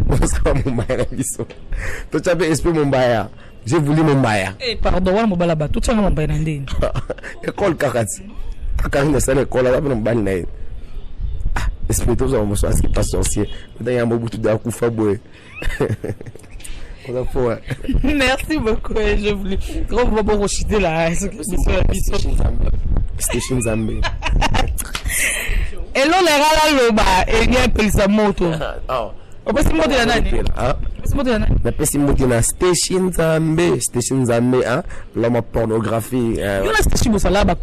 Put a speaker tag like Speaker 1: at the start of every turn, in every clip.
Speaker 1: On sera Mumbaya biso. To chape esprit Mumbaya. J'ai voulu Mumbaya.
Speaker 2: Eh pardon, wa mobala ba. Tout ça Mumbaya ndini.
Speaker 1: École kakati. Kakari na sala école là pour mbali na. Ah, esprit to ça mo so aski pas sorcier. Dans ya mobutu da kufa boy.
Speaker 2: Merci beaucoup. Je voulais trop vous rechuter là.
Speaker 1: Station Zambé.
Speaker 2: Et là, les gars là, le bas, et il y a un peu de moto. On peut se monter là,
Speaker 1: la pessimité na Station Zambé, Station Zambé, hein, l'homme pornographie.
Speaker 2: Il y a une station où là, ba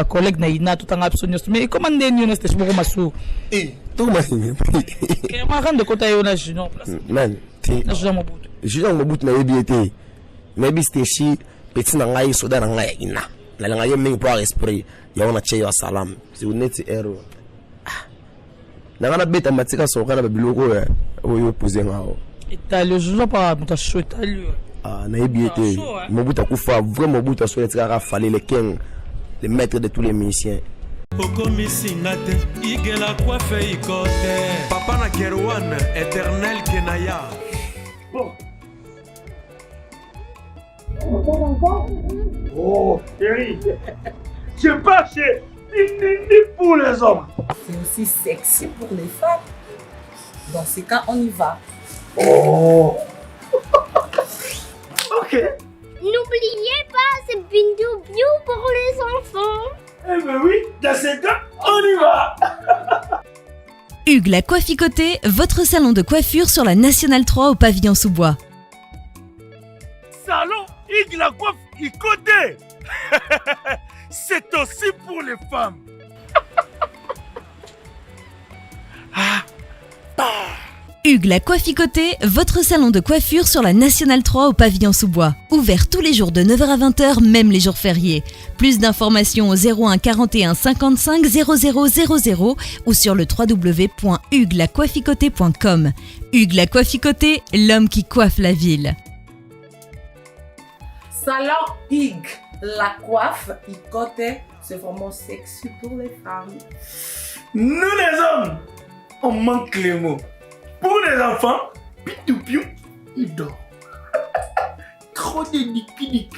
Speaker 2: collègue na ina tout en absolu. Mais comment on dit une station pour massou?
Speaker 1: Eh, tout ma fille.
Speaker 2: Et moi, quand de côté on a junior place.
Speaker 1: Man,
Speaker 2: na junior Mobutu.
Speaker 1: Junior Mobutu na EBT. Maybe station petit na ngai soda na ngai ina. La ngai mingi pour esprit. Ya ona cheyo salam. Si vous n'êtes erreur. Na beta matika soka na biloko ya oyo poser ngao.
Speaker 2: Et le jour pas muta chouette lui.
Speaker 1: Ah na EBT. Mobutu kufa vraiment Mobutu so etika fallait les king, les maîtres de tous les musiciens.
Speaker 3: Oko misingate igela coiffe ikote papa na Kerwan éternel Kenaya.
Speaker 4: Oh, chérie, je pas chez ni pour les hommes.
Speaker 5: C'est aussi sexy pour les femmes. Dans ces cas, on y va.
Speaker 4: Oh. Ok.
Speaker 6: N'oubliez pas, c'est Bindou Biou pour les enfants.
Speaker 4: Eh ben oui, dans ces cas, on y va.
Speaker 7: Hugues la Coifficoté, votre salon de coiffure sur la Nationale 3 au pavillon sous-bois.
Speaker 4: Salon Hugues la Coifficoté. C'est aussi pour les femmes.
Speaker 7: Hugues la Coifficoté, votre salon de coiffure sur la Nationale 3 au pavillon sous-bois. Ouvert tous les jours de 9h à 20h, même les jours fériés. Plus d'informations au 01 41 55 00 00 ou sur le www.huguelacoifficoté.com. Hugues la Coifficoté, l'homme qui coiffe la ville.
Speaker 5: Salon Hugues la Coifficoté, c'est vraiment sexy pour les femmes.
Speaker 4: Nous les hommes, on manque les mots. Pour les enfants, pitou-piou, il dort. Trop de nick-nick.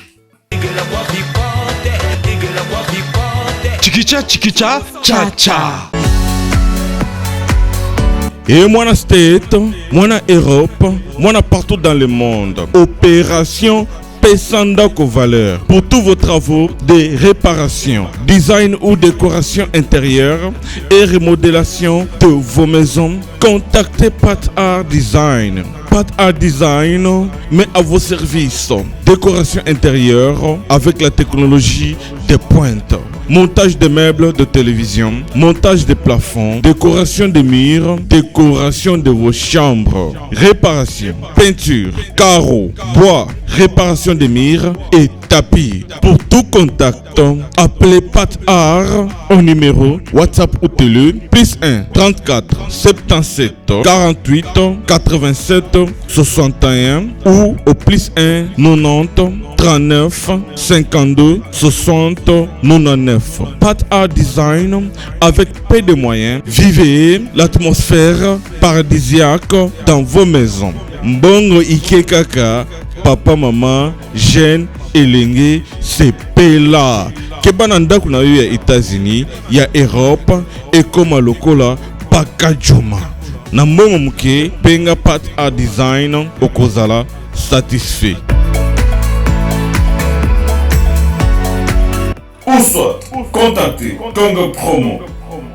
Speaker 8: Chikicha, chikicha, cha cha. Et moi na State, moi na Europe, moi na partout dans le monde. Opération Pesandako Valeur pour tous vos travaux de réparation, design ou décoration intérieure et remodélation de vos maisons. Contactez Pat Art Design. Pat Art Design met à vos services décoration intérieure avec la technologie de pointe. Montage des meubles de télévision, montage des plafonds, décoration des murs, décoration de vos chambres, réparation, peinture, carreaux, bois, réparation des murs et tapis. Pour tout contact, appelez Pat Art au numéro WhatsApp ou télé +1 34 77 48 87 61 ou au +1 90 39 52 60 99. Pat Art Design avec peu de moyens. Vivez l'atmosphère paradisiaque dans vos maisons. Mbongo Ike Kaka, papa, maman, jeune, elenge, c'est pela. Kebananda kuna yo ya États-Unis, ya Europe, et comme lokola pakajuma. Na mbongo muke, penga Pat Art Design, okozala satisfait.
Speaker 9: Ou soit, contactez Congo Promo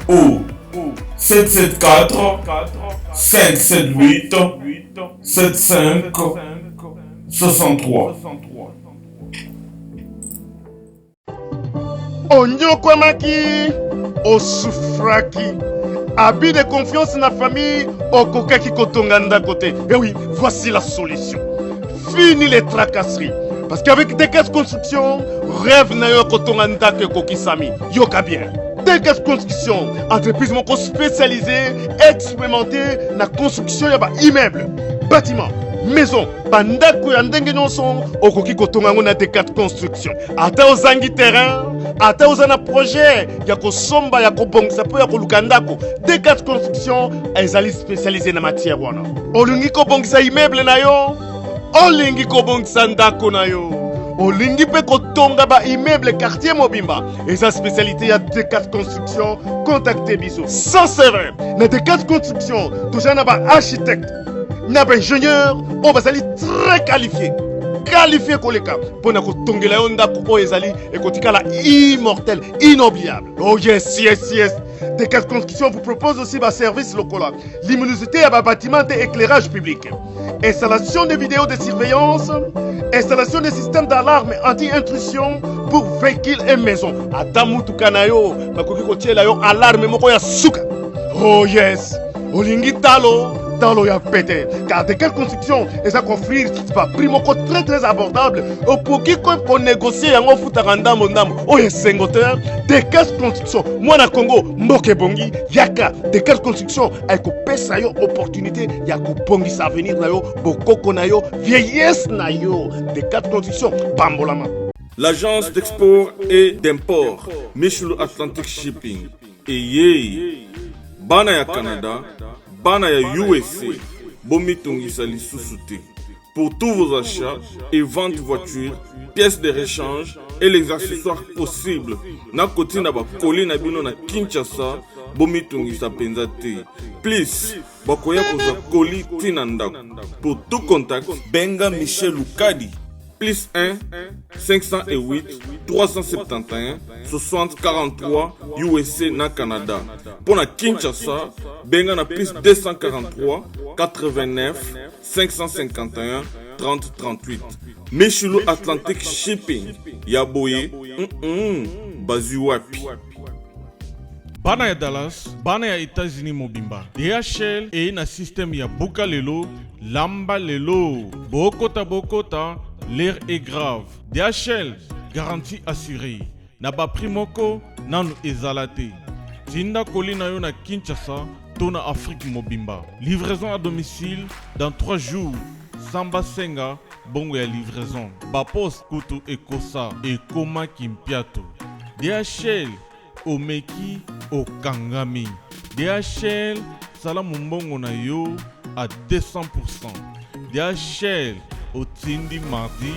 Speaker 9: au 774 578 75 63.
Speaker 4: Onyokwamaki, osufraki. Habit de confiance dans la famille, okokaki kotonganda côté. Et oui, voici la solution. Fini les tracasseries. Parce qu'avec des caisses construction, rêve na yo kotonganda ke kokisami. Yoka bien. Des caisses construction, entreprise moko spécialisée, expérimentée na construction ya ba immeuble, bâtiment, maison bandako ya ndenge nyonso okoki kotonga ngo na D4 construction ata ozangi terrain ata oza na projet ya kosomba ya kobongisa mpo ya koluka ndako D4 construction ezali spécialisé na matière wana olingi kobongisa immeuble na yo olingi kobongisa ndako na yo olingi mpe kotonga ba immeuble quartier mobimba eza spécialité ya D4 construction contactez biso sans serveur na D4 construction toza na ba architecte na ba ingénieur on bazali très qualifié koleka pona kotongela yo ndako oyo ezali ekotikala immortel inoubliable oh yes D4 Construction vous propose aussi ba service local luminosité à ba bâtiment et éclairage public installation de vidéos de surveillance installation de systèmes d'alarme anti-intrusion pour véhicules et maisons ata mutuka na yo bakoki kotiela yo alarme moko ya suka oh yes olingi talo ya pété car D4 Construction eza offrir pas prix moko très abordable opoki ko négocier yango futaka ndambo oyo sengoteur D4 Construction mwana Congo mboke bongi yaka D4 Construction ayekopesa yo opportunité ya kobongisa avenir na yo bokoko na yo vieillesse na yo D4 Construction pambolama.
Speaker 8: L'agence d'export et d'import Michel Atlantic Shipping et bana ya Canada bana ya USA bomitungisa lisusu te. Pour tous vos achats et ventes de voitures, pièces de rechange et les accessoires possibles na koti na bakoli na bino na Kinshasa bomitungisa penza te. Please bakoya kozwa koli tina ndako. Pour tout contact benga Michel Lukadi plus 1 508 371 60 43 USA na Canada. Pour la Kinshasa, benga na plus 243 89 551 30 38. Michelo Atlantic Shipping. Yaboye, bazu wapi. Bana ya Dallas, bana ya États-Unis mobimba. DHL et na système ya buka lelo, lamba lelo. Bokota, l'air est grave. DHL, garantie assurée. Naba primoko, nanu ezalate. Tinda kolina yo na Kinshasa, tona Afrique mobimba. Livraison à domicile dans 3 jours. Samba Senga, bongo ya livraison. Bapos kutu ekosa, ekoma kimpiato. DHL, omeki okangami. DHL, salamu mbongo na yo à 200%. DHL, otindi mardi,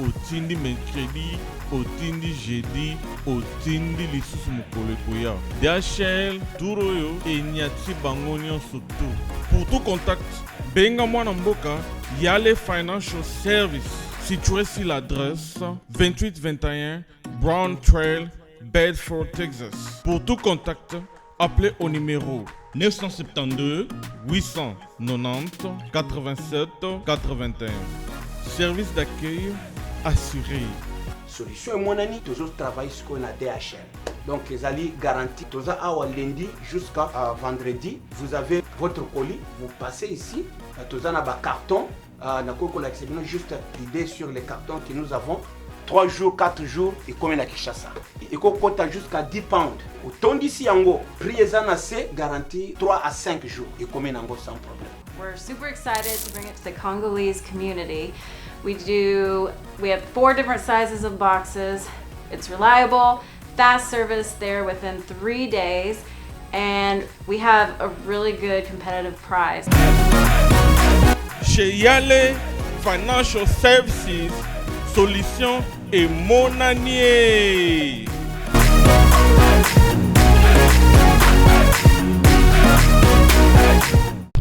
Speaker 8: otindi mercredi, otindi jeudi, otindi lisusu mokolo ekoya. DHL, turoyo enyati bango nyonso tu. Pour tout contact, benga mwana mboka Yale Financial Service, situé sur l'adresse 2821 Brown Trail, Bedford, Texas. Pour tout contact, appelez au numéro 972 890 87 81. Service d'accueil assuré.
Speaker 10: Solution et mon ami, toujours travaille sur qu'on a DHL. Donc, les alliés garantis, tous à lundi jusqu'à vendredi, vous avez votre colis, vous passez ici, tous en a carton, juste l'idée sur les cartons que nous avons. 3 jours, 4 jours, et comme la Kinshasa. Et qu'on compte jusqu'à 10 pounds. Autant d'ici en haut, prix assez garanti 3 à 5 jours, et comme en haut sans problème.
Speaker 11: We're super excited to bring it to the Congolese community. We have 4 different sizes of boxes. It's reliable, fast service there within 3 days, and we have a really good competitive price.
Speaker 8: Chez Yale Financial Services, solution et mon année.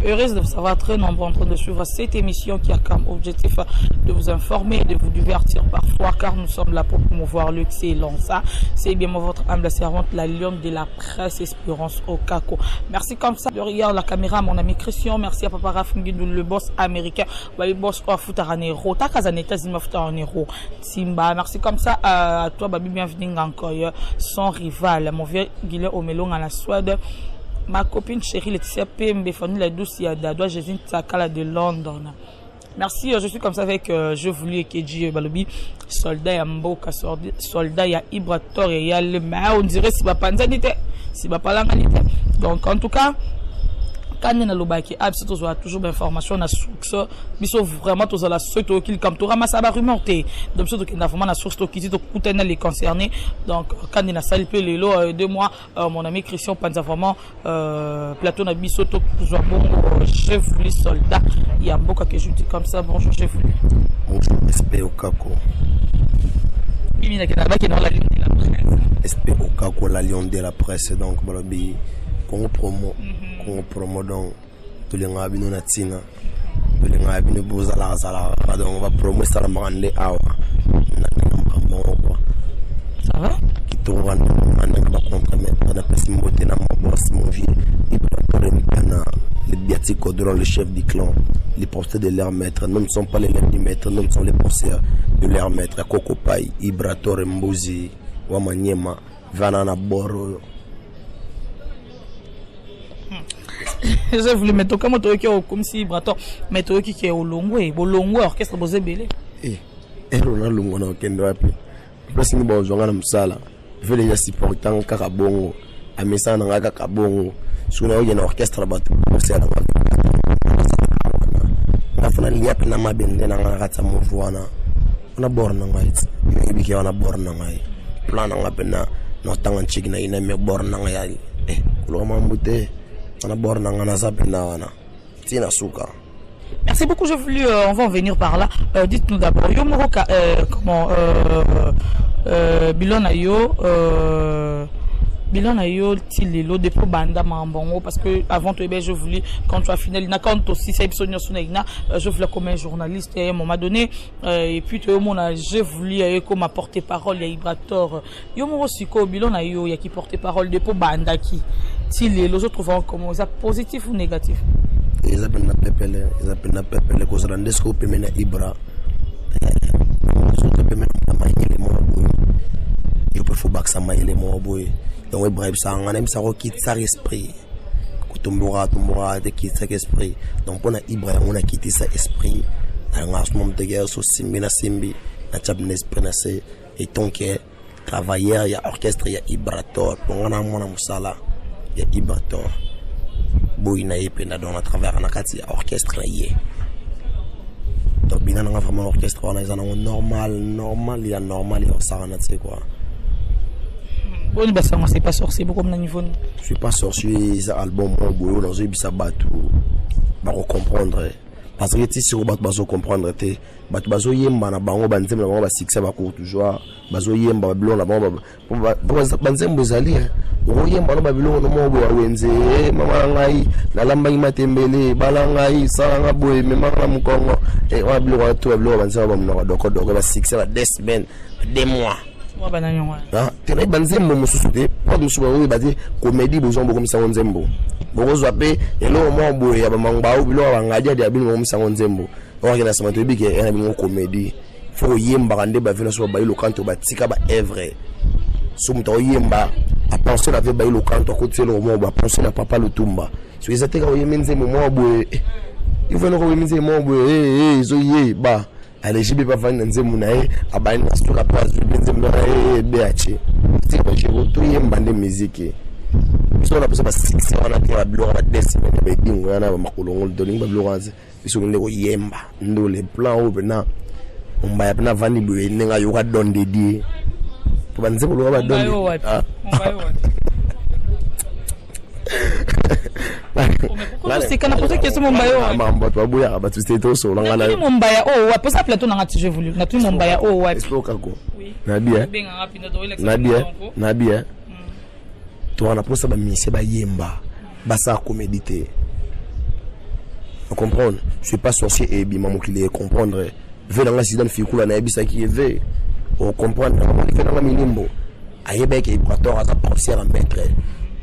Speaker 2: Heureuse de vous savoir très nombreux en train de suivre cette émission qui a comme objectif de vous informer et de vous divertir parfois, car nous sommes là pour promouvoir l'excellence. Ça, c'est bien votre humble servante, la lionne de la presse, Espérance Okako. Merci comme ça. Derrière la caméra, mon ami Christian. Merci à Papa Rafingidou, le boss américain. Le boss quoi foutre en héros. T'as qu'à États-Unis foutre en héros. Simba. Merci comme ça à toi, Babi, bienvenue encore. Son rival, mon vieux Guilherme Omelon à la Suède. Ma copine chérie Laetitia Pembe, Fanny la douce Yadadwa, Jésus Takala de London. Merci, je suis comme ça avec Je voulais Ekeji Balobi, soldat ya Mboka, soldat ya Ibrator et ya le on dirait si Bapanzanite, si Bapalanganite. Donc en tout cas, quand on a le bac abs tu as toujours d'informations na source biso vraiment tous la source qui comme tu ramasses à rumeur té donc surtout qu'il a vraiment la source qui dit tout les concernés donc quand il a salpé les lots 2 mois mon ami Christian Panza vraiment plateau na biso to toujours bon j'ai voulu soldat il y a beaucoup que je dis comme ça bonjour j'ai voulu
Speaker 1: bonjour SP Okako
Speaker 2: il y a qui dans la ligne de la presse
Speaker 1: SP Okako la ligne de la presse donc balobi Congo promo donc tous les gens bino natina tous les gens bino bozala sala donc on va promo ça la mande awa
Speaker 2: ça va
Speaker 1: qui tourne on va compromettre na pesi mbote na mon boss mon vieux il prend les biatiques durant le chef du clan les porteurs de leur maître nous ne sommes pas les lèvres du maître nous sommes les porteurs de leur maître Koko Pai Ibrator Mbuzi Wamanyema Vanana Boro.
Speaker 2: Je voulais mettre comme toi qui est comme si Braton mettre qui est au longo orchestre bosé belé
Speaker 1: on a longo na kendo api parce que bon zonga na msala veut les supportants kakabongo amesa na ngaka kabongo suna oye na orchestre batu c'est la ngafuna liapi na mabende na ngaka tsa mvuana na borna ngai biki wana borna ngai plan nga pena no tanga chiki na ina me borna ngai kulo mambute na borna nga na zapena wana tina suka.
Speaker 2: Merci beaucoup, j'ai voulu, on va en venir par là. Dites-nous d'abord, Yomoroka, comment, Bilan ayo tilelo depuis banda mambongo parce que avant toi je voulais quand tu as fini na quand aussi c'est episode na je voulais comme un journaliste à un moment donné et puis tout le monde a je voulais comme porter parole ya Ibrator Yomoro siko bilan ayo ya qui porter parole depuis banda qui tilelo je trouve comment ça positif ou négatif.
Speaker 1: Ils appellent na pepele cause randesco pemena Ibra surtout pemena maïle mo boy yo peux faut baksa maïle mo boy donc Ibrahim ça on aime ça quitte sa esprit kutumbura de quitte sa esprit donc on a Ibrahim on a quitté sa esprit en ce moment de guerre so simbi na chabne esprit na c'est et donc travailleur il y a orchestre il y a Ibrator on a mona musala il y a Ibrator boy na yepena dans à travers na kati orchestre yé donc bien on a vraiment orchestre on a normal il y a normal il y a ça na c'est quoi.
Speaker 2: Bon, c'est pas sorcier, beaucoup de niveau.
Speaker 1: Je suis pas sorcier, ça album, mon boulot, dans un bisa batu, bah comprendre. Parce que si on va comprendre, te, batu bazo yemba na bango banzem na bango ba succès ba court toujours, bazo yemba babylon na bango banzem bozali, o yemba na babylon no mo bo wenze, mama ngai, na lamba imatembele, balangai, sanga boy, mema na mukongo, et wa babylon to babylon banzem ba mna doko ba succès ba 2 semaines, 2 mois. Tena banzembo mususu te pas mususu ba badi comédie bozon bo komisa nzembo bozo ape elo mo boye ya bamangba o bilo bangadia dia bilo komisa nzembo o kena sama to bike ena bilo comédie fo yemba kande ba vena so ba ilo kanto ba tika ba evre so muto yemba a penser la vie ba ilo kanto ko tselo mo ba penser na papa Lutumba so ezateka o yemenze mo boye il faut no ko yemenze mo boye zo ye ba allez j'ai pas vendre nzemu na abani na stoka pas nzemu na beache c'est pas je to yemba de musique so na pesa c'est on a la blora ba desime ba dingo yana ba makolongo doling ba bloraze biso ndeko yemba ndo le plan obena umba ya na vandi bu nenga yoka donde die to banzemu lo ba donde
Speaker 2: c'est quand on pose question Mombaya
Speaker 1: mambo to abuya ba tu to so la ngala
Speaker 2: Mombaya oh ouais ça plateau na ngati je voulu na tu Mombaya oh ouais
Speaker 1: explique ko Nabia to on a posa ba mise ba yemba ba sa comédité vous comprenez je suis pas sorcier et bima mo qui les comprendre veut dans la saison fikula na ebisa qui veut on comprendre comment il fait dans la minimbo ayebe ke Ibrator à sa professeur maître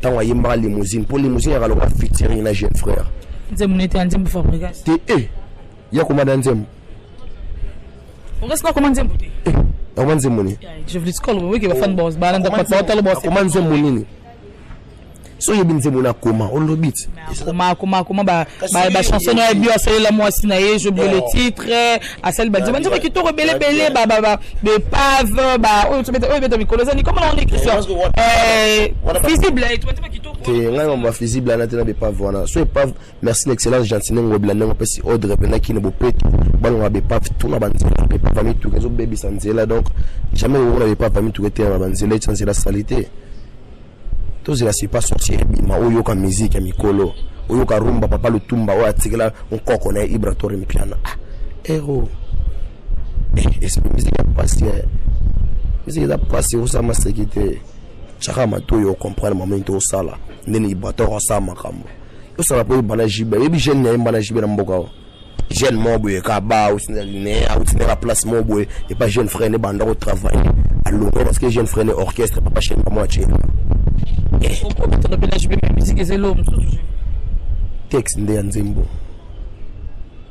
Speaker 1: tant wa yemba limousine pour limousine ya loka featuring na jeune frère
Speaker 2: nzemu nete nzemu Fabregas
Speaker 1: te ya komanda nzemu
Speaker 2: on reste là comment nzemu te
Speaker 1: comment nzemu ni
Speaker 2: je voulais scroll oui que va fan boss ba nda pas hotel boss
Speaker 1: comment nzemu nini so yebi nzemu na koma on lobit
Speaker 2: comment ba chanson na bio asali la moi sinaye je oublié le titre asali ba nzemu qui to rebelle ba de pave ba oh tu mets mikolo zani comment on écrit ça visible tu mets qui to
Speaker 1: on va visible à l'antenne pas voilà soit pas merci l'excellence gentiment on blâme on peut si ordre pendant qui ne peut pas bon on pas tout na banzela pas famille tout les baby sanzela donc jamais on n'avait pas famille tout était na banzela sans la salité tout cela c'est pas sorcier bima oyo ka musique ya mikolo oyo ka rumba papa le tumba wa tikela on kokona ibratori mpiana héros est-ce que musique a passé musique a passé au sama sécurité chaka matoyo comprendre moment to sala ndeni ibratori sa makambo yo sala po bana jibe ebi jeune na bana jibe na mboka jeune mobo e ka ba ou sinene a ou sinera place mobo et pas jeune frère ne banda au travail à l'eau parce que jeune frère ne orchestre papa chez moi chez texte nde nzembo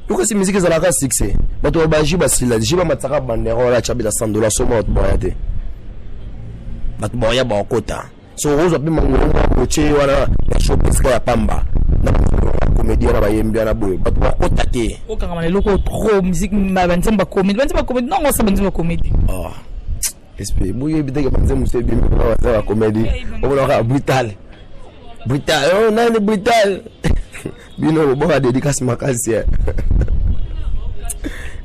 Speaker 1: uko si musique za la ka succès bato ba jiba sila jiba mataka bandero la chabila $100 somo boyate bato boya ba kota so rozo pe mango ko che wana shop ska ya pamba na comédie na ba yembi na boy bato ba kota te
Speaker 2: o kanga maloko trop musique ma banzemba comédie non on sa banzemba comédie
Speaker 1: ah esprit bouye biteke banzemba c'est bien ba la comédie on va brutal oh non le brutal bino bon à dédicace makasi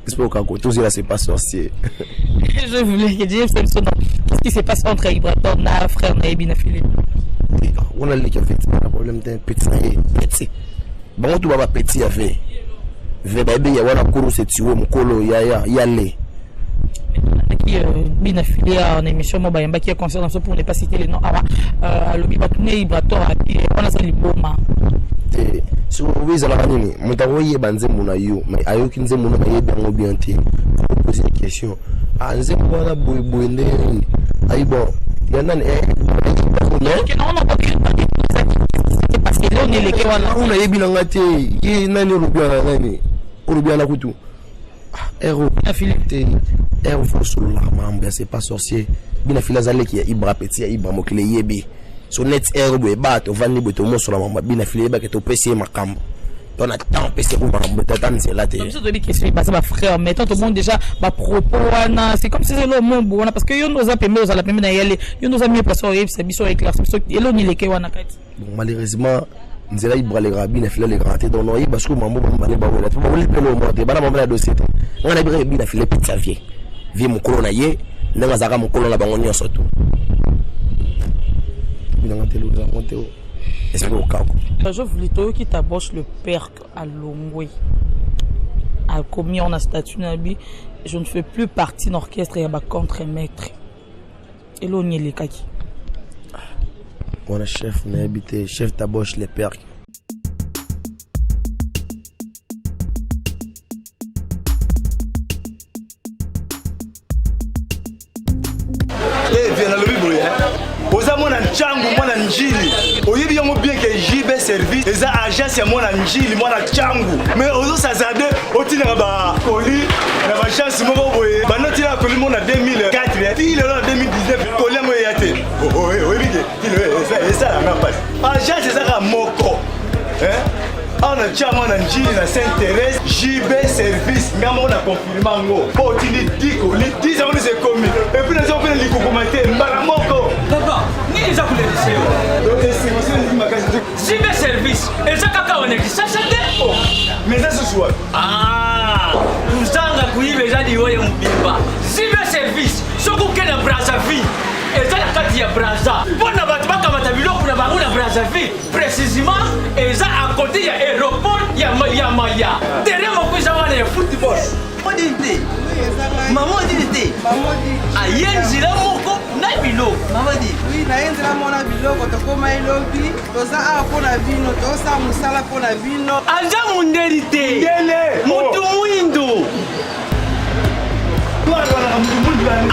Speaker 1: j'espère qu'à tous là c'est pas sorcier.
Speaker 2: Je voulais dire qu'est-ce qui s'est passé entre Ibrator na frère na Ebina Philippe.
Speaker 1: On a les qui fait un problème d'un petit bon tout baba petit avait bébé ya wana kuru c'est tuer mukolo ya le
Speaker 2: qui Bina Philippe en émission mo bayamba qui est concernant ça pour ne pas citer les noms à le bibatune Ibrator on a ça liboma
Speaker 1: so wiza la nini mutawoye banzembo na yo mais ayoki nzembo na yebe ngo bien te poser une question ah nzembo na boy ndeni ayi bon yana non parce que là on est les qui on a yebi na ngate ye nani rubia na kutu héros Philippe héros faut sur la mambe c'est pas sorcier bina filazale qui Ibra petit ya Ibra mokile yebi so net air boy bato vani boto mo sur la mambe bina file ba que to PC makambo on a tant PC pour mambe tatan c'est là
Speaker 2: comme ça de question passer ma frère mais tant tout le monde déjà ba propos wana c'est comme si c'est le monde bon parce que yo nous a permis aux la permis na yele yo nous a mis passer au c'est biso éclair c'est et là ni les ke wana kati
Speaker 1: bon malheureusement nzela Ibra les rabine file les grands dans no parce que mambo bambale ba wala to ba wala pelo mo te bana mambo la dossier ngana Ibra bina file petit vie vie mo kolona ye ndanga zaka mo kolona bango nyonso tout
Speaker 2: je voulais toi qui t'aboche le père à Longwe a commis en a statut nabi je ne fais plus partie d'orchestre et à contre-maître et l'on y est les kaki
Speaker 1: on a chef n'a habité chef t'aboche le père
Speaker 12: viens le bible oza mwana nchangu mwana njili oyebi yango bien que JB service eza agence ya mwana njili mwana nchangu mais ozo sazade otinaka ba koli na ba chance moko boye banotina koli mona 2004 ti lelo na 2019 koli yango yate oyebi ke ti lelo esa la na passe agence ezaka moko on a déjà mon njili na Sainte-Thérèse JB service ngamo na confirmer ngo po tindi diko li 10 ans c'est commis et puis les gens viennent li commenter mbala moko
Speaker 13: papa ni les akule deseo
Speaker 12: donc c'est aussi magasin
Speaker 13: JB service et ça kaka on est ça chante
Speaker 12: mais ça ce soir
Speaker 13: uzanga kuibe jadi woye mbimba JB service soko kena Brazzaville et ça la carte ya Brazza bona batu bakamata biloko na bango na Brazzaville précisément et ça à côté ya aéroport ya Maya derrière mo kuza wana ya football modité maman dit ayenzi la moko na bilo
Speaker 14: maman dit oui na yenzi la mona biloko to koma elobi to za a pona vino to sa musala pona vino
Speaker 13: anja munderite ngele mutu mwindo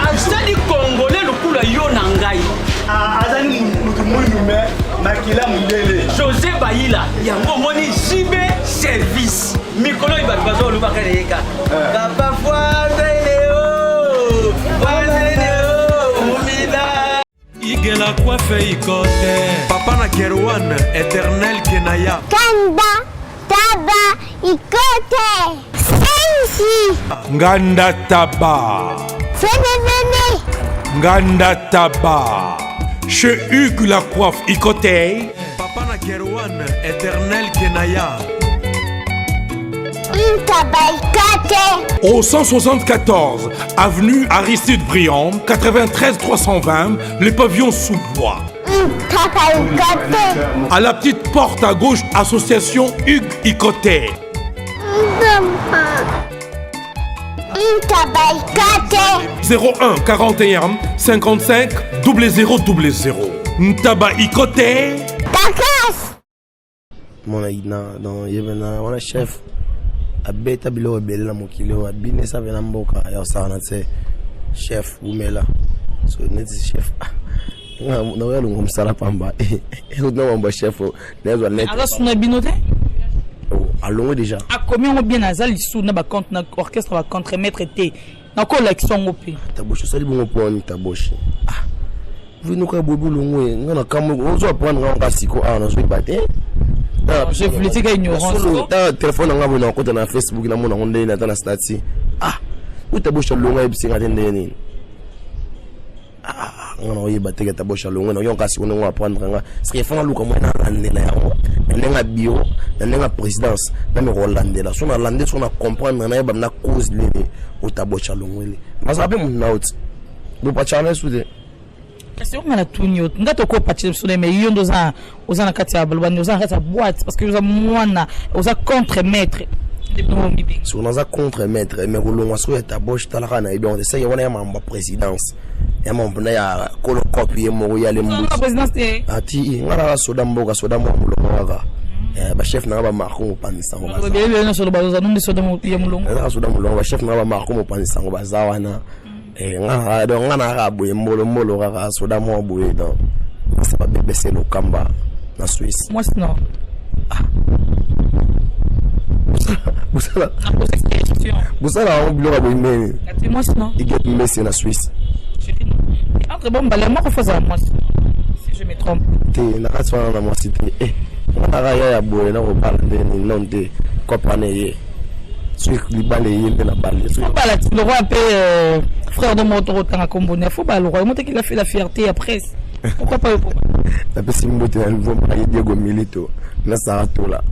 Speaker 13: azali congolais lokula yo na ngai
Speaker 12: azali mutu mwindu me makila mundele
Speaker 13: José Bayila yango moni JB service mikolo ibatu bazolubaka leka papa foireleo mumida
Speaker 3: igela coiffe ikote papa na Kerwan éternel kenaya
Speaker 6: Kanda taba ikote sensi
Speaker 3: nganda taba
Speaker 6: Fenenene
Speaker 3: nganda taba chez Hugues la coiffe ikote Kerouan, éternel Kenaya.
Speaker 15: Au 174 avenue Aristide Briand, 93 320, le pavillon sous-bois. À la petite porte à gauche, association Hugues Icoté. 01 41 55 0000. Ntaba Icoté.
Speaker 1: Mon aïna dans Yévena, on a chef. Abeta bilo belle la mokilo abine sa vena mboka ya sana tse chef umela so net chef na welo ngomsala pamba na wamba chef nezo net
Speaker 2: alors suna binote
Speaker 1: alongo déjà
Speaker 2: a combien on bien azali suna ba compte na orchestre ba contre-maître té na collection opi
Speaker 1: tabosho sali bongo poni tabosho vous nous ka bobu longo ngana kamo ozo apprendre ngaka siko ana zo baté.
Speaker 2: Je voulais dire qu'il y a ignorance.
Speaker 1: Le téléphone on a vu côté na Facebook na mona onde na tana stati. Où tabosha longa ebisi ngatende nini? On a eu batté tabosha longa na yonka si on va apprendre nga. Ce qui fait luka mwana landela yango. Nenga bio, nenga présidence, na me landela. So na landela so na comprendre na yeba na cause nini au tabosha longa le. Mas abe mun out. Bo pa chana sude.
Speaker 2: Question on a tout nyot ngato ko partir sur les meilleurs oza na kati ya balbani oza kati ya boîte parce que oza mwana oza contre-maître
Speaker 1: si on a contre-maître mais rolonga so ya tabosh talaka na ibon ça y wana ya mamba présidence ya mamba na ya kolo copie mo ya le mbuzi
Speaker 2: présidence
Speaker 1: ati ngara soda mboka soda mo mulonga ba chef na ba marko panisa ngo
Speaker 2: ba bele na soda baza nundi soda mo ya mulonga
Speaker 1: na soda mulonga ba chef na ba marko panisa ngo bazawana nga donc nga na raboye mbolo ga soda mo boye donc ça va baisser le kamba na Suisse
Speaker 2: moi non
Speaker 1: busala on bilo boye mais
Speaker 2: moi non
Speaker 1: il get Messi na Suisse
Speaker 2: entre bon balé moi faut ça moi si je me trompe
Speaker 1: té na katwa na moi cité na ga ya boye na ko parler ni non de compané le roi
Speaker 2: appelle frère de mon tour à Combonais. Faut pas le roi. Montre qu'il a fait la fierté après. Pourquoi pas
Speaker 1: la personne qui a nouveau marié Diego Milito. Là, ça va tout là.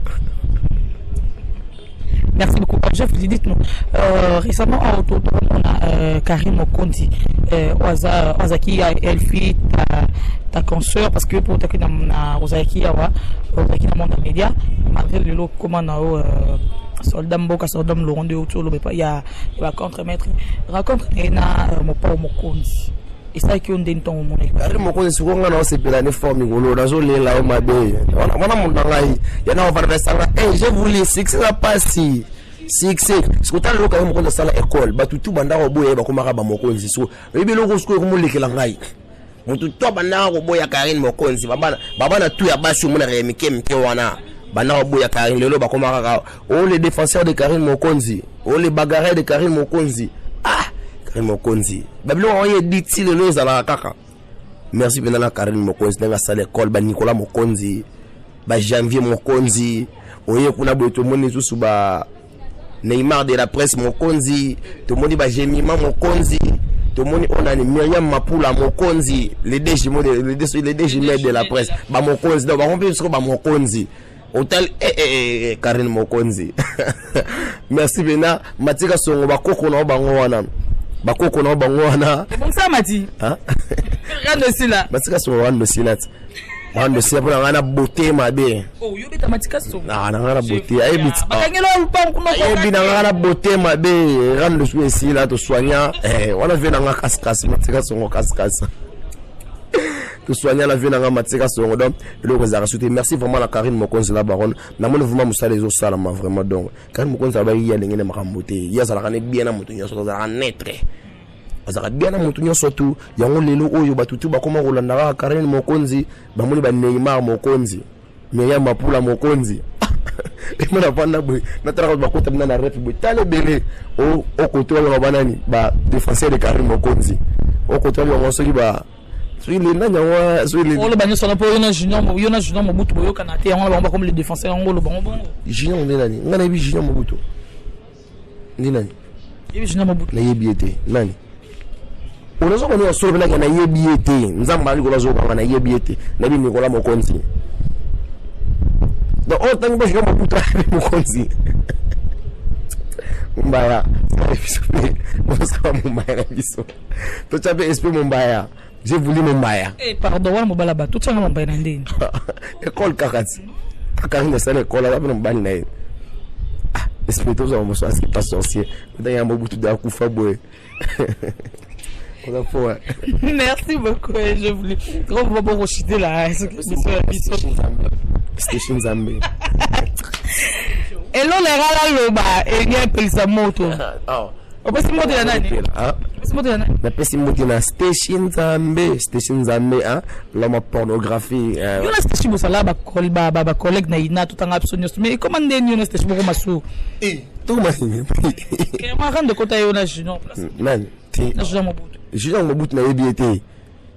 Speaker 2: Merci beaucoup. Jeff, dites-nous. Récemment, on a Karim Okondi. Ozaki a Elfi, ta consoeur, parce que pour ta Ozaki a monde média, malgré le lot, comment on a soldat mboka soldat Laurent de autour le il y a contre-maître raconte na mon pa Mokonzi et ça qui on donne ton mon
Speaker 1: Karim Mokonzi siko ngana osepela ne forme ngolo nazo lela o mabe wana mundangai yana over sanga je voulais six ça passi six sikuta loka yo Mokonzi sala école batutu banda ko boye ba komaka ba Mokonzi so bibi loko siko ko molekela ngai mutu to banda ko boya Karim Mokonzi baba tu ya basu mona remike mke wana bana boya Karim lelo ba komaka les défenseurs de Karim Mokonzi les bagarres de Karim Mokonzi Karim Mokonzi babilo oye diti lelo zala kaka merci benana Karim Mokonzi nga sala école ba Nicolas Mokonzi ba Janvier Mokonzi oye kuna boto moni susu ba Neymar de la presse Mokonzi to moni ba Jemima Mokonzi to moni onani Myriam Mapula Mokonzi les DG de la presse ba Mokonzi ba rompe ce ba Mokonzi Hotel Karim Mokonzi. Merci Bena. Matika songo bakoko na bango wana. Bakoko na bango wana.
Speaker 2: Bon ça Mati.
Speaker 1: Hein?
Speaker 2: Rando sila.
Speaker 1: Matika songo rando sila. Rando sila pour ngana beauté mabe.
Speaker 2: Oh, yo beta matika songo.
Speaker 1: Na ngana beauté. Ayebit.
Speaker 2: Bakangelo lupa kuna
Speaker 1: ko. Ayebit ngana beauté mabe. Rando sila to soigna. Wana vena ngana kaskas matika songo kaskas. To soigner la vie dans Matika Songo donc le réserve merci vraiment la Karim Mokonzi la baronne na mon vraiment musa les autres salama vraiment donc Karim Mokonzi ba yi yele ngene makambote ya sala kana bien na mutu nyoso za netre azaka bien na mutu nyoso tu yango lelo oyo batutu bakoma kolanda Karim Mokonzi ba moni ba Neymar Mokonzi Myriam Mapula Mokonzi mona panda boy na tara ba kota na rep boy tale bele o koto wa banani ba défenseur de Karim Mokonzi o koto wa ngosoki ba le nanya le
Speaker 2: on le banyo sona po yona junior Mobutu boyo kanate on ba comme les défenseurs on le bon
Speaker 1: junior nani ngana bi junior Mobutu ni nani
Speaker 2: yebi junior Mobutu
Speaker 1: na yebiete nani on zo ko so bela na yebiete nzamba ali ko zo ko na yebiete na bi Nicolas Mokonzi donc on tango ba joma puta mokonzi Mumbaya ça Mumbaya biso to chape esprit Mumbaya j'ai voulu Mumbaya
Speaker 2: pardon wa mobala ba tout ça Mumbaya na ndeni
Speaker 1: école kakati kakari na sala école là ba mbali na esprit to za mo so as pas sorcier ndanga ya mobutu da kufa boy.
Speaker 2: Merci beaucoup. Je voulais trop vous reciter là.
Speaker 1: Station Zambé.
Speaker 2: Et l'on est là là et il y a un peu sa moto. On peut se monter là nani.
Speaker 1: On peut se monter là Station Zambé, Station Zambé hein. L'homme pornographie.
Speaker 2: Il y a station ça là ba collègue na ina tout en absolu. Mais comment ndé ni station ko masu.
Speaker 1: Tout ma fini.
Speaker 2: Que ma rende kota yo na junior place.
Speaker 1: Man,
Speaker 2: na junior mobutu.
Speaker 1: Junior mobutu na yebiete.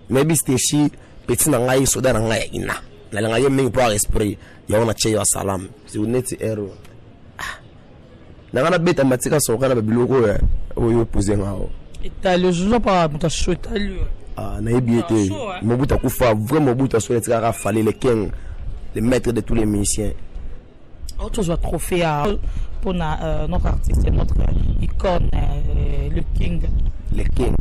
Speaker 1: Maybe station petit na ngai soda na ngai ina. La ngai mengi pour esprit. Ya ona che ya salam. Si vous n'êtes erreur. Nangana beta matika soka na biloko ya oyo poser ngao.
Speaker 2: Et le jour pas muta chouette lui.
Speaker 1: Na yebiete. Mobutu kufa vraiment mobutu so etika ka fallait les king, les maîtres de tous les musiciens.
Speaker 2: Autre chose trophée pour notre artiste, notre icône, le king.
Speaker 1: Le king.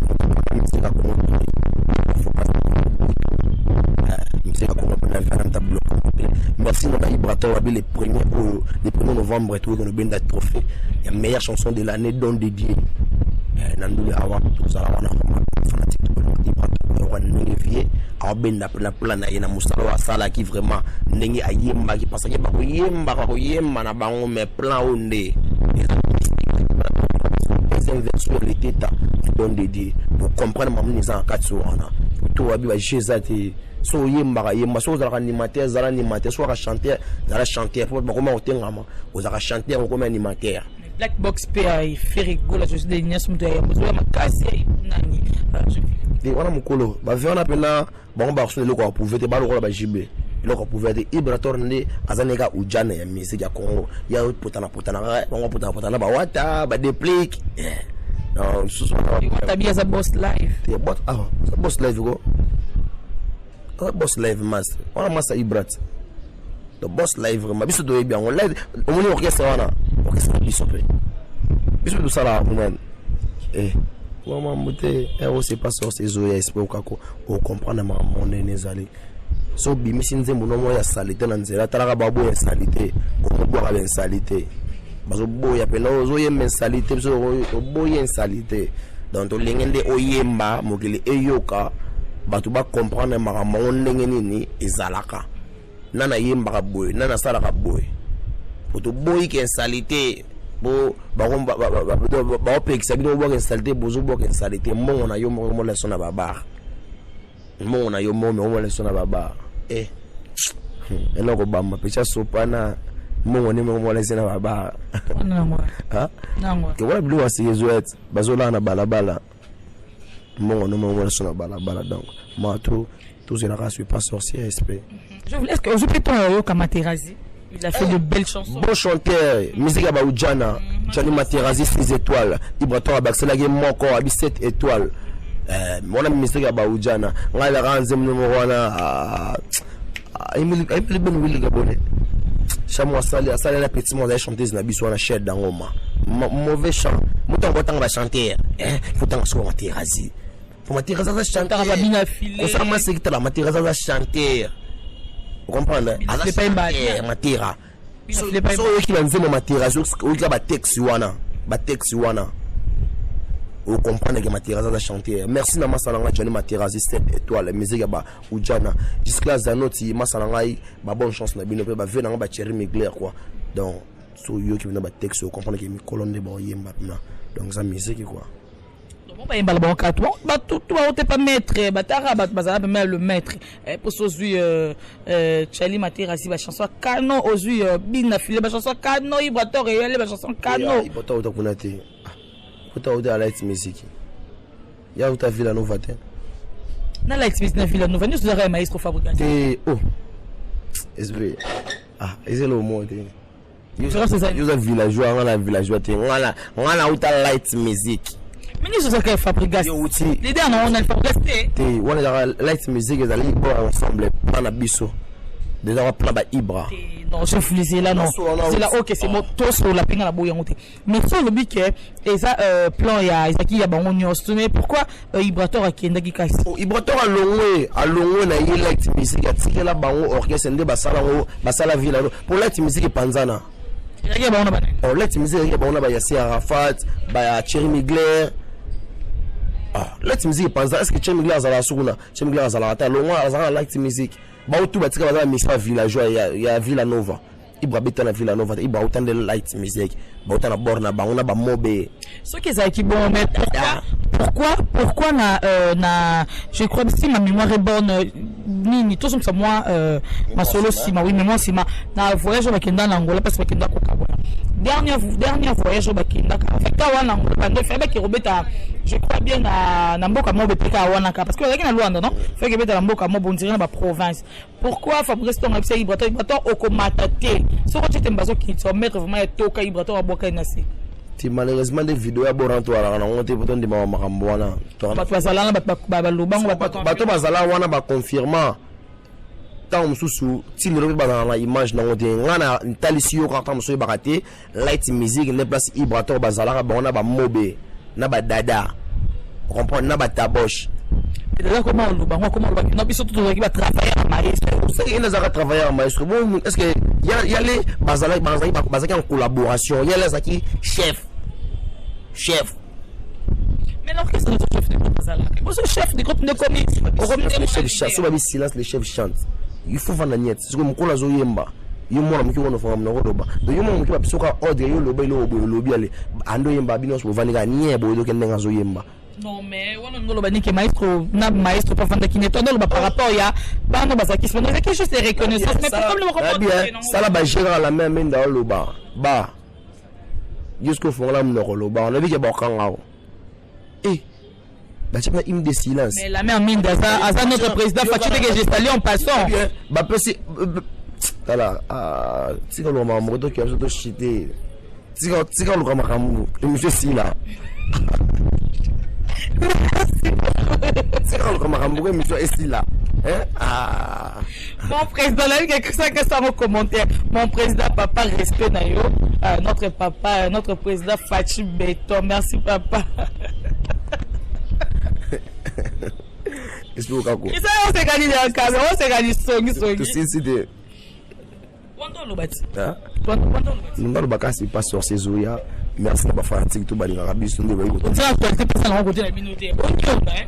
Speaker 1: Merci à Vibrator, les premiers 1er novembre et tout, dans le Benda Trophée. La meilleure chanson de l'année, don dédié. Nandou Awa, tous à la fanatique de Vibrator, Nengevier, à Benda, plan à Yena Moussalo, à Sala qui vraiment n'est à Yemba, qui passe à Yemba, na bango, mais plan au nez. Version les tétas, don dédié. Pour comprendre ma mise en 4 jours, tout va bien, j'ai été. So yemba so za animateur za animateur so chanteur za chanteur pour ba comment otengama ozaka chanteur comme animateur
Speaker 2: Black Box PA fait rigoler je suis Ignace Mutoya besoin makasi nani
Speaker 1: de wana mukolo ba viona pena ba on ba so le ko pouvoir te ba lo ba jibe le ko pouvoir te Ibrator ndi azaneka ujana ya musique ya Congo ya potana potana ba wata ba déplique non so
Speaker 2: tabia za boss live
Speaker 1: te boss live go boss live master on a master Ibrat the boss live ma biso do bien on live on moni orchestre wana orchestre biso do sala on maman muté on sait pas sur ces oya espère kako on comprendre ma mon nezali so bimi sinze muno mo ya salité na nzela talaka babo ya salité ko boka ben salité bazo boya pena ozo yemba salité so boya salité donc to lengende oyemba mokili eyoka batu ba comprendre makambo ndenge nini ezalaka nana yemba boy nana sala ka boy poto boy ki salité bo ba opekisa bino bo salité bozo bo salité mbongo na yo mo la sona baba mbongo na yo mo la sona baba eloko bamba pecha sopana mbongo ni mo la sona baba
Speaker 2: nangwa
Speaker 1: ke wala blu asiyezuet bazola na balabala mon nom on sur la balabala donc moi tout je ne suis pas sorcier esprit.
Speaker 2: Je voulais est-ce que je peux ton Kamaterazi il a fait de belles chansons.
Speaker 1: Bon chanteur musique à Baoudjana Johnny Materazi 6 étoiles Ibrator Baxela game moko abi 7 étoiles mon ami musique à Baoudjana ngala ranze numéro wana Emile Ben Willy Gabonais Chamwa Sali la petite monde chanteuse na biso na shed dans ngoma mauvais chant muto ngotanga ba chanter faut tanga so Materazi pour Materazi ça chanter
Speaker 2: va bien filer
Speaker 1: ça m'a c'est que la Materazi ça chanter vous comprenez
Speaker 2: c'est pas une balle
Speaker 1: Matera so qui va nzema Materazi o ka ba texte wana vous comprenez que Materazi ça chanter merci na masalanga Johnny Materazi 7 étoiles musique ba Ujana jusqu'à Zanoti masalanga ba bonne chance na bino pe ba venanga ba Thierry Mugler quoi donc so yo qui vient ba texte vous comprenez que mi colonne de boyemba donc ça musique quoi
Speaker 2: bon ba yemba bon ka toi ba tout ba te pas maître ba tara ba bazala même le maître pour sozui Charlie Materazi ba chanson canon ozui bina filé ba chanson canon Ibrator et ba chanson canon
Speaker 1: Ibrator to kunati Kota à light music. Ya uta Villa Nova te.
Speaker 2: Na light music na Villa Nova, nous avons un maestro fabricant.
Speaker 1: SB. C'est le mot te. Yo villageois, on la villageois te. On uta light music.
Speaker 2: Mais nous sommes un fabricant. Les derniers on a le fabricant.
Speaker 1: On a light music ezali bon ensemble, pas na biso. déjà on plan ba Ibra
Speaker 2: non chef c'est là non c'est là OK c'est mon toso la pinga la boyangote mais sur le but que eza plan ya Isaki ya bango nyonso mais pourquoi Ibrator akenda ki kasi
Speaker 1: Ibrator a longwe na ye light music ya tikela bango orchestre nde basala villa pour light music panzana
Speaker 2: ya bango na bana
Speaker 1: light music ya bango na ba Yasser Arafat ba Thierry Mugler light music panzana est-ce que Thierry Mugler azala sukuna Thierry Mugler azala ata longwa azala light music ba tout batika bazala mission villageois ya Villa Nova Ibra beta na Villa Nova Ibra autant de light music ba autant na borna bango na ba mobe
Speaker 2: ce qui est qui bon mais pourquoi na je crois si ma mémoire est bonne ni tout ça moi ma solo si ma oui mais moi si ma na voyage au Kenya na Angola parce que Kenya ko kabona dernier voyage au Kenya avec wana Angola ndo fait que Robeta je crois bien na mboka mobe peka wana parce que avec na Luanda non fait que beta na mboka mobe on dirait na ba province pourquoi Fabrice Tonga pesa Ibrator okomatate so ko tete mbazo ki to mettre vraiment toka Ibrator aboka inasi
Speaker 1: ti malheureusement des vidéos ya boranto ala na ngote poto ndima makambo wana
Speaker 2: bato bazala na ba lubango
Speaker 1: bato bazala wana ba confirma tant mususu ti lero bazala na image na ngote ngana ntalisi yo quand mususu bakate light music ne place Ibrator bazala ba wana ba mobe na ba dada comprendre na ba taboche
Speaker 2: déjà comment le bango comment le non biso tout qui va travailler en maestro
Speaker 1: c'est il les a travailler en maestro bon est-ce que y a les bazala en collaboration y a les qui chef
Speaker 2: mais l'orchestre de chef de bazala moi c'est chef de groupe de comique
Speaker 1: le chef chante so ba silence le chef chante il faut vendre net c'est comme kola zo yemba yo mona mki wono fam na roba do yo mona mki ba bisoka order yo loba lo lobi ale ando yemba bino so vanika nyebo do kendenga zo yemba.
Speaker 2: Non mais on ne le que maestro pas fanda qui n'est pas par rapport ya bano basaki c'est quelque chose de reconnaissance mais comme le comprendre
Speaker 1: ça la ba gérer la même main dans le bar ba jusqu'au fond là mon le bar on a vu que ba kanga bah tu as une de silence
Speaker 2: mais la même mine d'Aza notre président Fatih que j'ai salué en passant
Speaker 1: bah peut-être voilà si quand on m'a moto qui a surtout chité si quand on m'a ramou monsieur Sila c'est quand on m'a ramou monsieur Sila
Speaker 2: mon président là quelque chose que ça me commentaire mon président papa respect nayo notre président Fatih Beton merci papa.
Speaker 1: Explique quoi.
Speaker 2: Ça on s'est gagné dans le cadre, on s'est gagné songi.
Speaker 1: Tu sais c'est
Speaker 2: Wando lo bati.
Speaker 1: Nous le bakasi pas sur ces oya. Merci na ba fanatique to balinga kabiso ndo bayiko.
Speaker 2: On t'a actualité pesa na côté na binoté.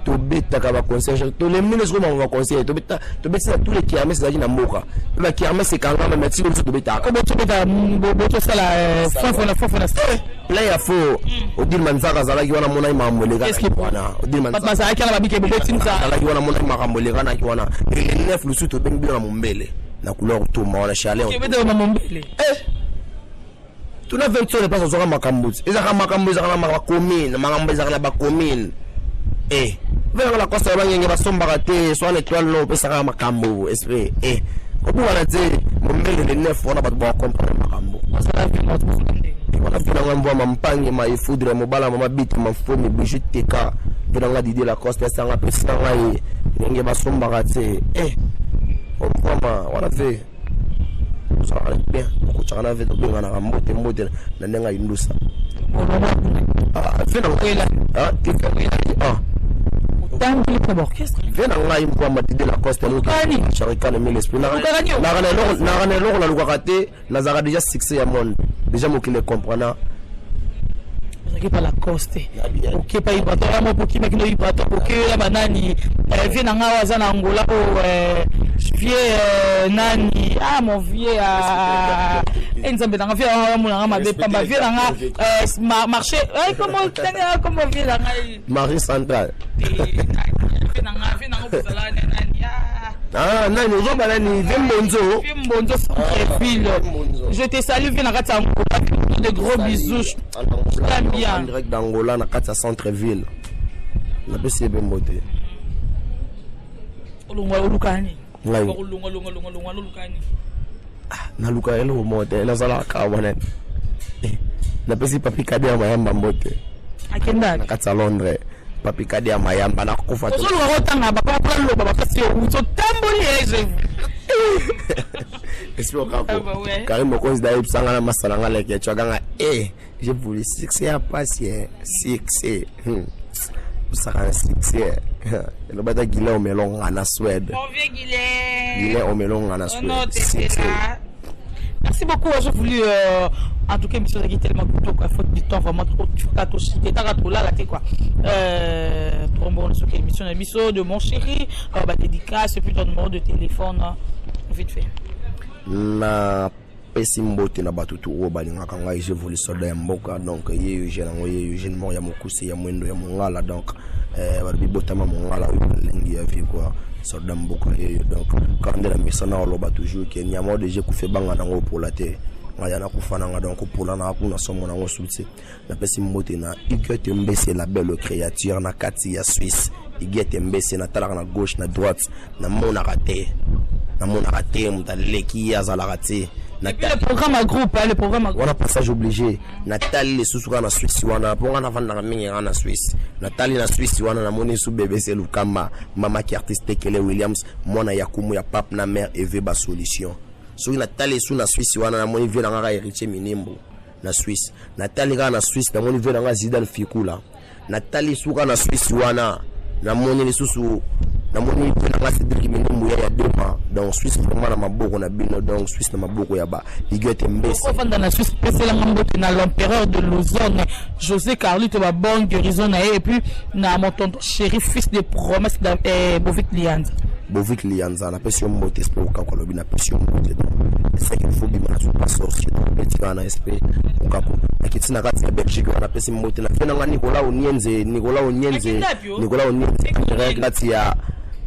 Speaker 1: To beta ka ba concert to les ministres ko ba concert to beta tous les kiames c'est na mboka. Ba kiames c'est quand même mettre sur to beta.
Speaker 2: Ko to beta boto sala fofo na.
Speaker 1: Là ya fo odil manzaka zala ki wana mona imamboleka.
Speaker 2: Qu'est-ce qui wana?
Speaker 1: Odil manzaka.
Speaker 2: Papa ça kana ba bike boto tinza.
Speaker 1: Zala ki wana mona imakamboleka na ki wana. Le 9 le suto bengi na mumbele. Na couleur to ma wana chalet.
Speaker 2: Tu beta na mumbele.
Speaker 1: Tu n'as 20 ans pas sur Makambouts. Ils ont Makambouts à la commune, Makambouts à la commune. Vers la costa de la Sombarate, soit l'étoile l'eau, peut s'arrêter Makambou, esprit. Au bout, on a dit, mon mail de 9 fois, on n'a pas de boire comprendre Makambou. On a fait un bois, ma pagne, ma foudre, mon bala, ma bite, ma faux, mes bijoux, tes cas. Venant la Didier la costa, ça a pu s'arrêter. Il y a Sombarate. On a fait. Ça va bien. Tu as vu que on a monté modèle na nenga indusa. Fais dans là. Tu fais là.
Speaker 2: Tangi pour l'orchestre.
Speaker 1: Fais dans là pour m'aider la coste nous. Charika le mille esprit. Na rana la lukakate na zara déjà succès à monde. Déjà mo qui le comprendre.
Speaker 2: Qui pas la coste. OK pas Ibrator amo pour qui mais qui Ibrator pour que la banani vient nga waza na Angola vieux nani mon vieux nzambe na vieux mon mabe pamba vieux na marché comment vieux na
Speaker 1: Marie centrale
Speaker 2: vieux na bozala nani
Speaker 1: nani zo bala ni
Speaker 2: Vimbonzo ville je te salue vieux na kata Angola de gros bisous bien
Speaker 1: en direct d'Angola na kata centre ville na bese bembote
Speaker 2: olukani
Speaker 1: na luka elo mote na sala ka wana na pesi papi kadi ya mayamba mbote
Speaker 2: akenda
Speaker 1: na kata Londres papi kadi ya mayamba na kufa
Speaker 2: to so luka otanga ba pa lo ba kasi o to tamboli eje
Speaker 1: Esprit au campo. Karim Mokonzi d'ailleurs sangana masalanga leke chaganga j'ai voulu succès à passer succès. Ça a un succès. Le bata Guilherme Melon en Suède.
Speaker 2: Mon vieux Guilherme.
Speaker 1: Guilherme Melon en Suède.
Speaker 2: Merci beaucoup. J'ai voulu, en tout cas, émission qui est tellement plutôt quoi, faute du temps vraiment trop. Tu vas tout chier, t'as tout là, t'es quoi. Trop bon, ce qui est émission de mon chéri, dédicace, puis ton numéro de téléphone, vite fait.
Speaker 1: Na pesimbote na batutu o balinga kanga je voulu soldat ya mboka donc ye Eugène mo ya mokuse ya mwendo ya mongala donc barbi botama mongala lengi ya vie quoi soldat mboka ye donc quand la misana o loba toujours que nyamo de je kufe banga nango pour la terre ngaya na kufana nga donc pour la na kuna somo nango sulse na pesimbote na Igete Mbese la belle créature na kati ya Suisse Igete Mbese na talaka na gauche na droite na mona raté na mona raté mutaleki ya za la raté.
Speaker 2: Et puis le programme à groupe, le programme à groupe.
Speaker 1: On a passage obligé. Nathalie les sous en Suisse, on a pour en avant dans en Suisse. Nathalie na Suisse, on a monnaie sous bébé c'est Lukamba, maman qui artiste Kele Williams, moi na Yakumu ya pape na mère Eve ba solution. Sur Nathalie sous na Suisse, on a monnaie vie dans la héritier Minimbo na Suisse. Nathalie na Suisse, na monnaie vie dans la Zidane Fikula. Nathalie sous na Suisse, on a na monnaie les sous na moni na Cédric Minimbo ya dema dans Suisse vraiment na maboko na bino donc Suisse na maboko ya ba Igete Mbese
Speaker 2: on va dans la Suisse spécial mbote na l'empereur de Lausanne José Carlito ba bonne guérison na et puis na mon tonton chéri fils de promesse de Bovic Lianza
Speaker 1: na passion mbote esprit ka ko lobi na passion mbote c'est qu'il faut bien na pas sorcier petit na esprit ka ko akitina kati ya Belgique na passion mbote na fena ngani Nicolas Onyenze kati ya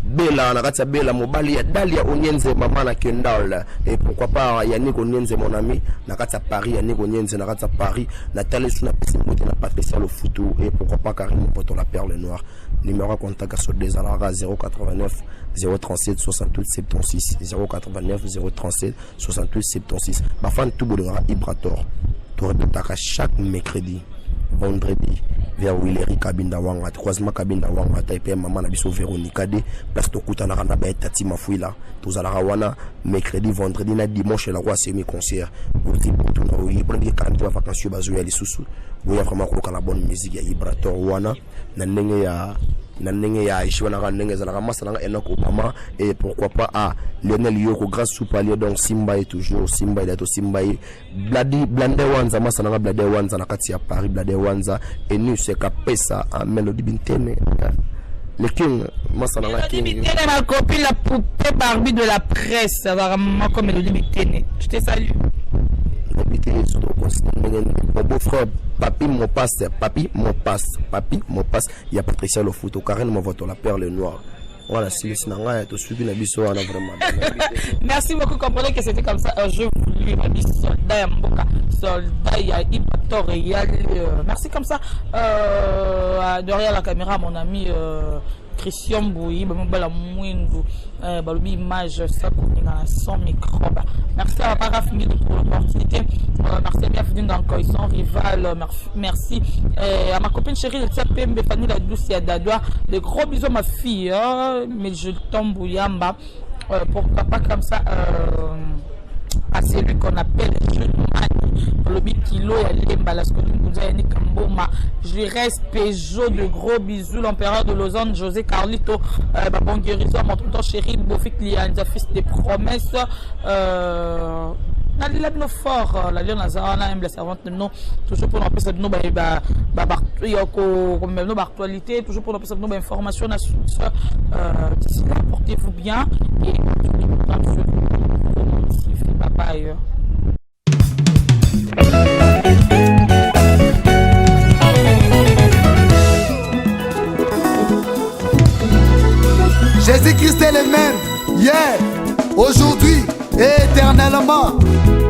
Speaker 1: Bela na kati ya Bela mobali ya Dalia Onyenze mama na Kendall et pourquoi pas Yannick Onyenze mon ami na kati ya Paris Yannick Onyenze na kati ya Paris Nathalie sous na Pesimote na Patricia le Foutou et pourquoi pas Karim Poto la perle noire numéro à contact à Sodeza Lara 089 037 68 76 089 037 68 76 ma fan tout bolera Ibrator tu répètes chaque mercredi vendredi vers Willery Kabinda Wanga croisement Kabinda Wanga taipé maman na biso Véronica de place to kuta na randa ba tati mafuila tozala wana mercredi vendredi na dimanche la roi semi concert pour dire pour tout oui pour dire 43 vacances bazo ya lisusu oui vraiment ko la bonne musique ya Ibrator wana na ndenge ya ishwana ka ndenge za masala Enoch Obama et pourquoi pas à Lionel Yoko grâce sous palier donc Simba est toujours Simba est Simba Blande Wanza masala Blande Wanza na kati ya Paris Blande Wanza et nous c'est kapesa à Melody Bintene le king masala king
Speaker 2: Bintene ma copine la poupée Barbie de la presse vraiment comme Melody Bintene je te salue
Speaker 1: mon beau-frère Papi mon passe il y a Patricia le photo Karen mon vote la perle noire voilà si sinanga to suivi na biso wana vraiment
Speaker 2: merci beaucoup comprenez que c'était comme ça je voulais ma biso soldat ya mboka soldat ya Ibrator merci comme ça derrière la caméra mon ami Christian Bouy, bala mwindu, balobi image ça na son microbe. Merci à Paraf Midi pour l'opportunité. Merci bienvenue dans Coïson Rival. Merci à ma copine chérie de Tsapembe Fanny la douce et Dadoua. De gros bisous ma fille, mais je tombe Bouyamba. Pourquoi pas comme ça à celui qu'on appelle le kilo je reste Peugeot de gros bisous l'empereur de Lausanne José Carlito bon guérison mon tonton chéri Bovic Lianza fils des promesses la fort la lion Nazarana la servante non toujours pour nous passer de nous actualité toujours pour nous passer de nous information d'ici là portez-vous bien et papa ailleurs.
Speaker 16: Jésus-Christ est le même, hier, aujourd'hui et éternellement.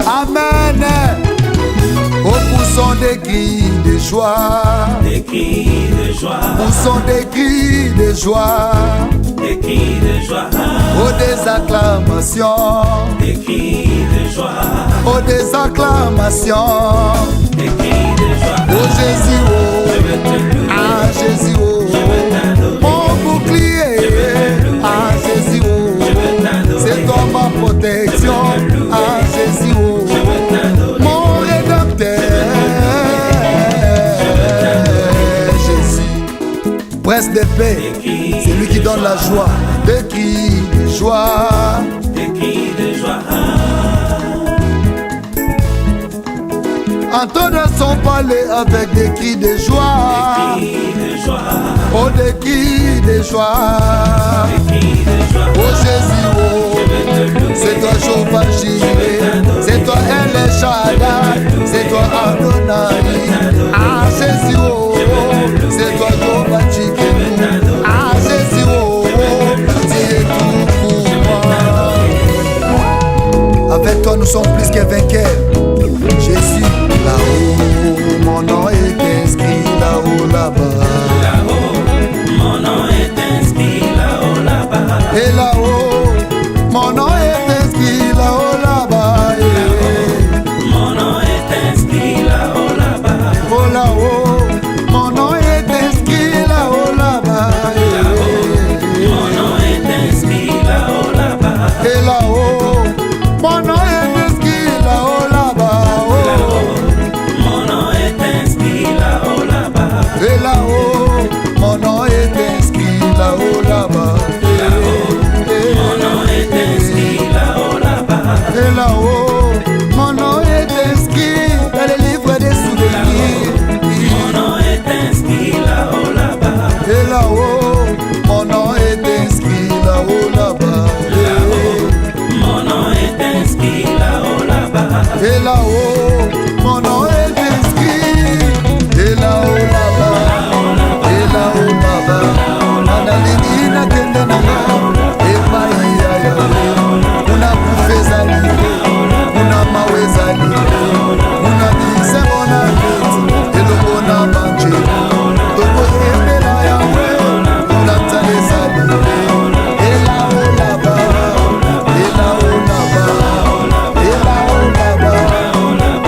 Speaker 16: Amen. Oh, poussons des cris de joie,
Speaker 17: des cris de joie,
Speaker 16: poussons des cris de joie,
Speaker 17: des cris de joie,
Speaker 16: oh, des acclamations,
Speaker 17: des cris de joie,
Speaker 16: oh, des acclamations,
Speaker 17: des cris de joie.
Speaker 16: Oh Jésus, oh, ah Jésus, oh, mon bouclier, ah Jésus, oh, c'est toi ma protection. prince de paix, c'est lui qui donne la joie. Des cris de joie,
Speaker 17: des cris de joie.
Speaker 16: Entendre son palais avec des cris de joie,
Speaker 17: des cris de joie.
Speaker 16: Oh, des cris de joie,
Speaker 17: des cris de joie.
Speaker 16: Oh Jésus, oh, c'est toi Jehovah Jireh, c'est toi El Shaddai, c'est toi Adonai. Ah Jésus, oh, c'est toi Jehovah Jireh. Ah Jésus, oh, tu es tout pour moi. Avec toi nous sommes plus que vainqueurs. Jésus, là-haut, mon nom est inscrit là-haut, là-bas.
Speaker 17: Là-haut, mon nom est inscrit là-haut, là-bas.
Speaker 16: Et là-haut, mon nom est inscrit là-haut, là-bas.
Speaker 17: Mon nom est inscrit là-haut, là-bas.
Speaker 16: Oh là-haut, mon nom est inscrit là-haut, là-bas.
Speaker 17: Mon nom est inscrit là-haut, là-bas.
Speaker 16: Et là-haut, mon nom est inscrit là-haut, là-bas.
Speaker 17: Mon nom est inscrit là-haut, là-bas.
Speaker 16: Et là-haut, mon nom est inscrit là-haut, là-bas.
Speaker 17: Mon nom est inscrit là-haut, là-bas.
Speaker 16: Et là-haut, mon nom est inscrit dans le livre des souvenirs.
Speaker 17: Mon nom est inscrit là-haut, là-bas.
Speaker 16: Et là-haut, mon nom est inscrit là-haut, là-bas.
Speaker 17: Mon nom est inscrit là-haut, là-bas.
Speaker 16: Et là-haut, mon nom est inscrit. Et là-haut, là-bas. Et là-haut, là-bas. Analini na kende na nga. Epa iya ya. Una kufeza liwe. Una maweza liwe. Una kisemo na veti. Eloko na banje. Toko emela ya we. Una taleza liwe. Et là-haut, là-bas. Et là-haut, là-bas. Et là-haut, là-bas.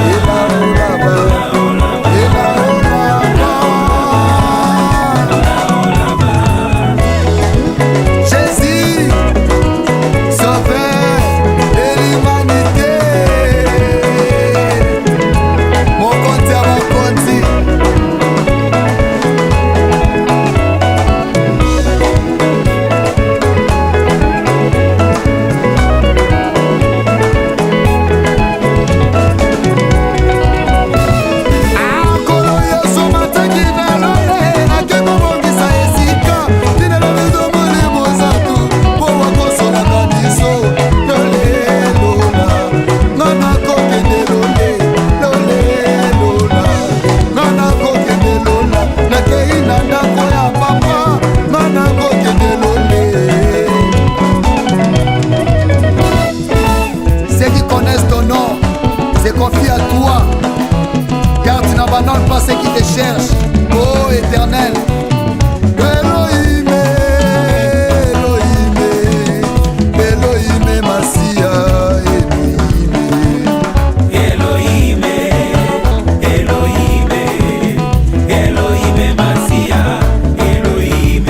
Speaker 16: Et là-haut, là-bas. Et là-haut, Jésus, sauveur de l'humanité. Mon compte à mon compte. Akolo Yesu mataki na lole, akemo mongisa esika. Tina na bizo mole mozatu, po wakosola kaniso. Lole lola, nana kokende lole, lole lola, nana kokende lola. Nakei na ndako ya papa, nana kokende lole. Ceux qui connaissent ton nom, se confient à toi, car tu n'abandonnes pas ceux qui te cherchent, ô Éternel. Elohim, Elohim, Elohim, Massia,
Speaker 17: Elohim, Elohim, Elohim, Massia, Elohim.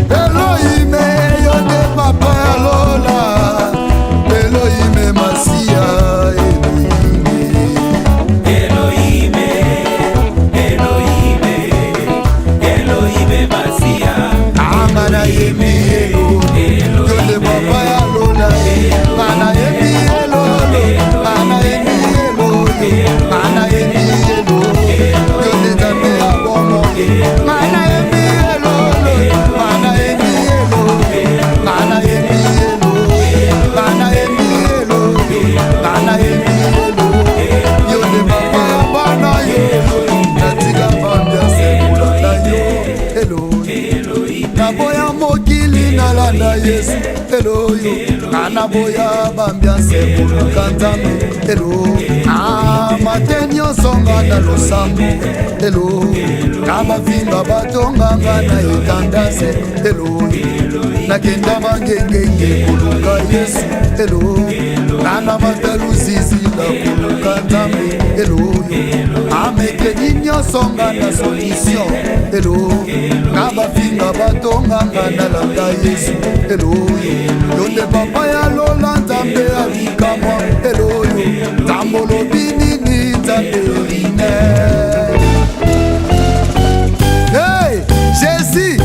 Speaker 16: Elohim, Yonde Papa Lola, Elohim, Massia,
Speaker 17: Elohim, Elohim, Elohim, Massia.
Speaker 16: Amana Yemi, Yonde Papa Lola, Mana Yemi, Mana Yemi, Mana Yemi, Yonde Dame Abomo, Mana Yemi, Mana Yemi, Mana Yemi, Mana Yemi, Mana Yemi, Yonde Papa Abana Yo, Natika Bambia Sekula na Yo, Elohim, Naboya Mokili Nalanda Yesu, Elohim, Naboya Bambia Sekula Kantame, Elohim, Matenyo Songa na Losambo, Elohim, Kabafinga Batonga na Itandase, Elohim, Nakenda Mangenge Kuluka Yesu, Elohim, Nana Mataluzizi la Kuluka Tambe, Elohim, Ameke Ninyo Songa na Solution, Elohim, Kabafinga Batonga na Landa Yesu, Elohim, Yonde Papa ya Lola Tambe Alikama, Elohim, Tambolo Binini Tambe Rine. Hey, Jésus,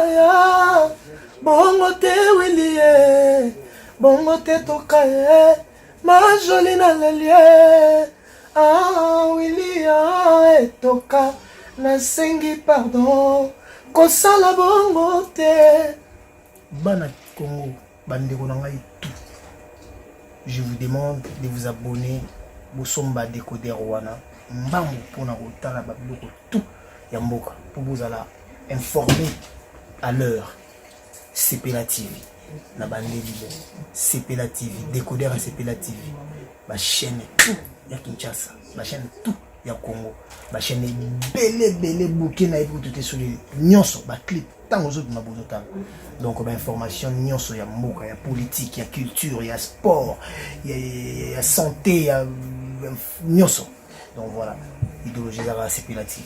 Speaker 18: ya bongo te wilie bongo te tokaye majoli na lelie wilia etoka nasengi pardon kosala bongo te bana Congo bandeko na ngai tout je vous demande de vous abonner bosomba décoder wana mbambo pona kotala babiloko tout ya mboka pour vous alla informer à l'heure. Sepela TV na bandeli Sepela TV décodeur à Sepela TV ma chaîne tout ya Kinshasa ma chaîne tout ya Congo ma chaîne belé bouquet na pour tout sur les nyonso ba clip tant aux autres ma bozota donc ba information nyonso ya mboka ya politique ya culture ya sport ya santé ya nyonso donc voilà idéologie à Sepela TV